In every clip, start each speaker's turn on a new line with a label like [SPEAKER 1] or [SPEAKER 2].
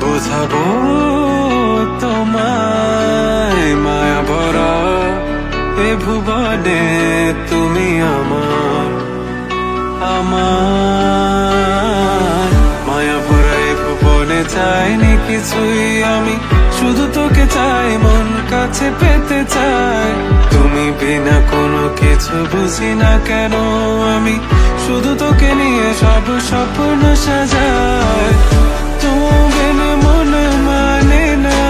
[SPEAKER 1] বোঝাবো তোমায় মায়া ভরা এ ভুবনে তুমি আমার আমার মায়া ভরা এ ভুবনে চাইনি কিছুই আমি, শুধু তোকে চাই, মন কাছে পেতে চাই। তুমি বিনা কোনো কিছু বুঝি না কেন আমি, শুধু তোকে নিয়ে সব স্বপ্ন সাজাই। তুমি বিনা মন মানে না,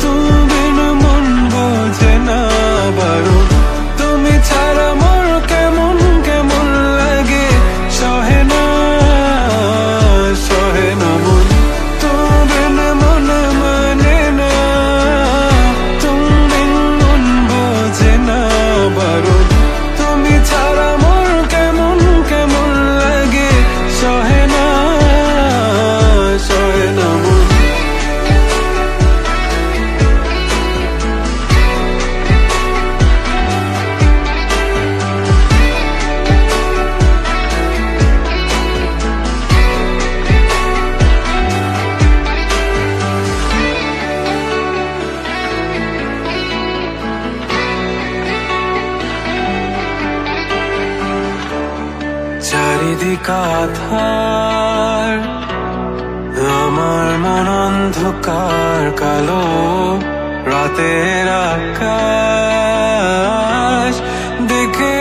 [SPEAKER 1] তুমি বিনা মন বোঝে না বারণ। তুমি ছাড়া মোর কেমন কেমন লাগে, সহে না সহে না মন। তুমি বিনা মন মানে না, তুমি বিনা মন বোঝে না বারণ। তুমি ছাড়া মোর কেমন কেমন লাগে, সহে না সহে না মন। চারিদিক আধার, আমার মন অন্ধকার কালো, রাতের আকাশ দেখে